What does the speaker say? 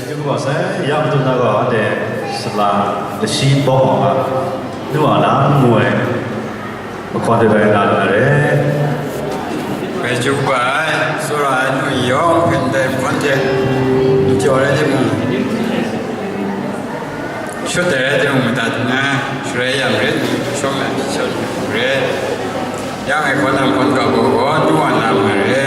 이거 봤어요? 야부터 나가 데 슬라 시보가 누가 나무에 거대에 나가래 ปัจจุบันสุรานุยองเป็นแต่คนเดียวจอเลยที่มึงชุดแต่ละที่มึงตัดนะช่วยยังเรียนช่วงนั้นชุดเรียนยังไอ้คนทำคนก็บอกว่าดูวันทำอะไร